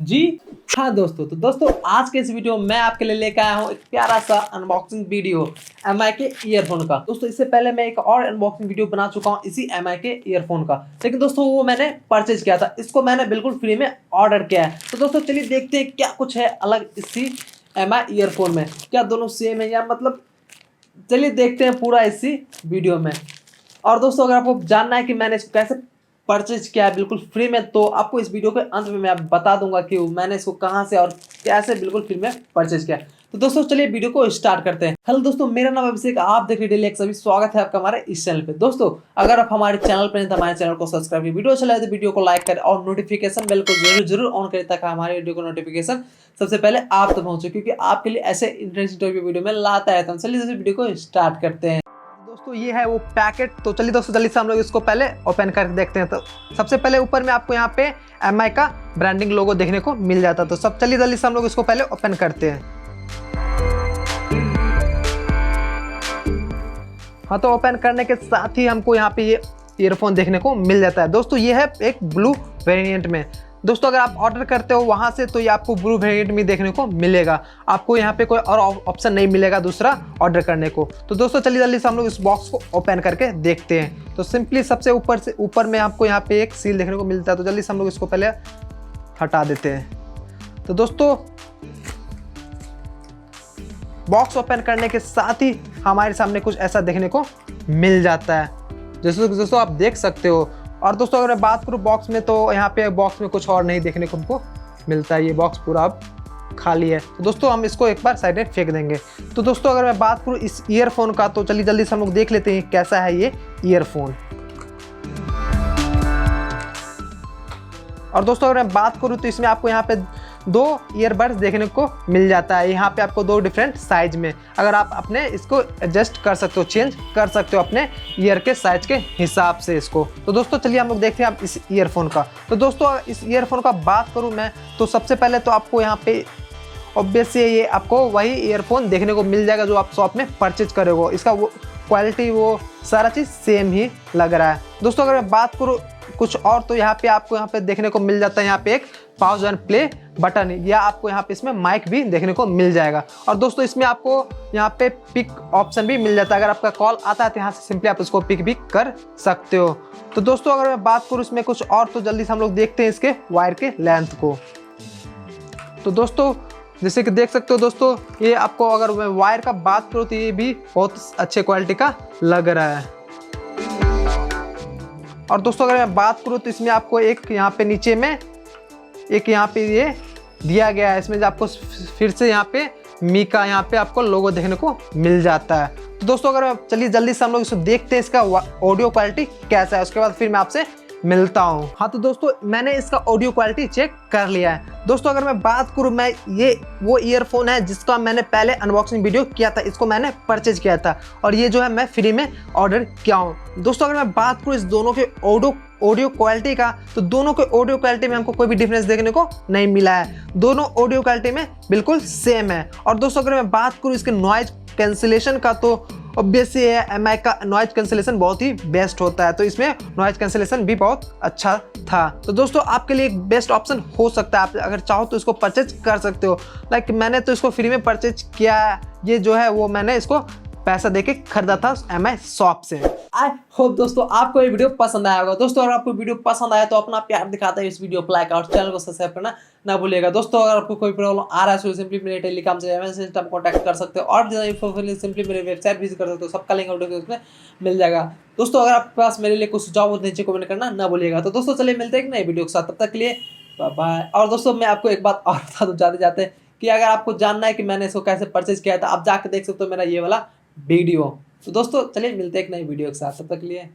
जी हाँ दोस्तों, तो दोस्तों आज के इस वीडियो में मैं आपके लिए लेकर आया हूँ एक प्यारा सा अनबॉक्सिंग वीडियो एमआई के ईयरफोन का। दोस्तों इससे पहले मैं एक और अनबॉक्सिंग वीडियो बना चुका हूँ इसी एमआई के ईयरफोन का, लेकिन दोस्तों वो मैंने परचेज किया था, इसको मैंने बिल्कुल फ्री में ऑर्डर किया है। तो दोस्तों चलिए देखते हैं क्या कुछ है अलग इसी एमआई ईयरफोन में, क्या दोनों सेम है या मतलब चलिए देखते हैं पूरा इसी वीडियो में। और दोस्तों अगर आपको जानना है कि मैंने इसको कैसे परचेज किया है बिल्कुल फ्री में, तो आपको इस वीडियो के अंत में मैं बता दूंगा कि मैंने इसको कहां से और कैसे बिल्कुल फ्री में परचेज किया। तो दोस्तों चलिए वीडियो को स्टार्ट करते हैं। हेलो दोस्तों, मेरा नाम अभिषेक, आप देख रहे हैं डेली एक्स। सभी स्वागत है आपका हमारे इस चैनल पे। दोस्तों अगर आप हमारे चैनल पर हैं तो हमारे चैनल को सब्सक्राइब करें, वीडियो अच्छा लगे तो वीडियो को लाइक करें और नोटिफिकेशन बेल को जरूर ऑन करें ताकि हमारे वीडियो को नोटिफिकेशन सबसे पहले आप तक पहुंचे, क्योंकि आपके लिए ऐसे इंटरेस्टिंग टॉपिक वीडियो में लाता है। तो चलिए वीडियो को स्टार्ट करते हैं। दोस्तों ये है वो पैकेट, तो चलिए दोस्तों जल्दी से हम लोग इसको पहले ओपन करके देखते हैं। तो सबसे पहले ऊपर में आपको यहाँ पे एमआई का ब्रांडिंग लोगो देखने को मिल जाता है। तो सब चलिए जल्दी से हम लोग इसको पहले ओपन करते हैं। हाँ, तो ओपन करने के साथ ही हमको यहाँ पे ये ईयरफोन देखने को मिल जाता है। दोस्तों ये है एक ब्लू वेरिएंट में। दोस्तों अगर आप ऑर्डर करते हो वहाँ से तो ये आपको ब्लू वेरिएंट में देखने को मिलेगा, आपको यहाँ पे कोई और ऑप्शन नहीं मिलेगा दूसरा ऑर्डर करने को। तो दोस्तों चलिए जल्दी से हम लोग इस बॉक्स को ओपन करके देखते हैं। तो सिंपली सबसे ऊपर में आपको यहाँ पे एक सील देखने को मिलता है, तो जल्दी से हम लोग इसको पहले हटा देते हैं। तो दोस्तों बॉक्स ओपन करने के साथ ही हमारे सामने कुछ ऐसा देखने को मिल जाता है, जैसे दोस्तों आप देख सकते हो। और दोस्तों अगर मैं बात करूँ बॉक्स में, तो यहाँ पे बॉक्स में कुछ और नहीं देखने को हमको मिलता है, ये बॉक्स पूरा अब खाली है। तो दोस्तों हम इसको एक बार साइड में फेंक देंगे। तो दोस्तों अगर मैं बात करूँ इस ईयरफोन का, तो चलिए जल्दी से हम लोग देख लेते हैं कैसा है ये ईयरफोन। और दोस्तों अगर मैं बात करूँ तो इसमें आपको यहाँ पे दो ईयरबड्स देखने को मिल जाता है। यहाँ पे आपको दो डिफरेंट साइज में, अगर आप अपने इसको एडजस्ट कर सकते हो, चेंज कर सकते हो अपने ईयर के साइज के हिसाब से इसको। तो दोस्तों चलिए हम लोग देखते हैं आप इस ईयरफोन का। तो दोस्तों इस ईयरफोन का बात करूँ मैं, तो सबसे पहले तो आपको यहाँ पे ऑब्वियसली ये आपको वही ईयरफोन देखने को मिल जाएगा जो आप शॉप में परचेज करोगे। इसका वो क्वालिटी वो सारा चीज़ सेम ही लग रहा है। दोस्तों अगर मैं बात करूँ कुछ और, तो यहाँ पे आपको यहाँ पे देखने को मिल जाता है यहाँ पे एक पॉज एंड प्ले बटन, या आपको यहाँ पे इसमें माइक भी देखने को मिल जाएगा। और दोस्तों इसमें आपको यहाँ पे पिक ऑप्शन भी मिल जाता है, अगर आपका कॉल आता है तो यहाँ से सिंपली आप इसको पिक भी कर सकते हो। तो दोस्तों अगर मैं बात करूँ इसमें कुछ और, तो जल्दी से हम लोग देखते हैं इसके वायर के लेंथ को। तो दोस्तों जैसे कि देख सकते हो दोस्तों, ये आपको अगर मैं वायर का बात करूँ तो ये भी बहुत अच्छे क्वालिटी का लग रहा है। और दोस्तों अगर मैं बात करूँ तो इसमें आपको एक यहाँ पे नीचे में एक यहाँ पे ये दिया गया है, इसमें आपको फिर से यहाँ पे मी का यहाँ पे आपको लोगो देखने को मिल जाता है। तो दोस्तों अगर चलिए जल्दी से हम लोग इसको देखते हैं इसका ऑडियो क्वालिटी कैसा है, उसके बाद फिर मैं आपसे मिलता हूँ। हाँ तो दोस्तों मैंने इसका ऑडियो क्वालिटी चेक कर लिया है। दोस्तों अगर मैं बात करूँ, मैं ये वो ईयरफोन है जिसका मैंने पहले अनबॉक्सिंग वीडियो किया था, इसको मैंने परचेज किया था और ये जो है मैं फ्री में ऑर्डर किया हूँ। दोस्तों अगर मैं बात करूँ इस दोनों के ऑडियो क्वालिटी का, तो दोनों के ऑडियो क्वालिटी में हमको कोई भी डिफरेंस देखने को नहीं मिला है, दोनों ऑडियो क्वालिटी में बिल्कुल सेम है। और दोस्तों अगर मैं बात करूँ इसके नॉइज कैंसिलेशन का, तो ऑब्वियसली एमआई का नॉइज कैंसिलेशन बहुत ही बेस्ट होता है, तो इसमें नॉइज कैंसिलेशन भी बहुत अच्छा था। तो दोस्तों आपके लिए एक बेस्ट ऑप्शन हो सकता है, आप अगर चाहो तो इसको परचेज कर सकते हो। लाइक मैंने तो इसको फ्री में परचेज किया है, ये जो है वो मैंने इसको पैसा देके खरीदा था एमआई शॉप से। आई होप दोस्तों आपको ये वीडियो पसंद आया होगा। दोस्तों अगर आपको वीडियो पसंद आया तो अपना प्यार दिखाता है इस वीडियो को लाइक और चैनल को सब्सक्राइब करना ना भूलिएगा। दोस्तों अगर आपको कोई प्रॉब्लम आ रहा है तो सिंपली मेरे टेलीग्राम से एमएस सिस्टम कॉन्टैक्ट कर सकते हो, और ज़्यादा इन्फो के लिए सिंपली मेरे वेबसाइट विजिट कर सकते हो, सबका लिंक वीडियो में मिल जाएगा। दोस्तों अगर आपके पास मेरे लिए कुछ सुझाव हो तो नीचे कमेंट करना ना भूलिएगा। तो दोस्तों चलिए मिलते हैं एक नए वीडियो के साथ, तब तक के लिए बाय बाय। और दोस्तों मैं आपको एक बात और बता दूँ जाते जाते, कि अगर आपको जानना है कि मैंने इसको कैसे परचेज किया था, आप जाकर देख सकते हो मेरा ये वाला वीडियो। तो दोस्तों चलिए मिलते हैं एक नई वीडियो के साथ, तब तक के लिए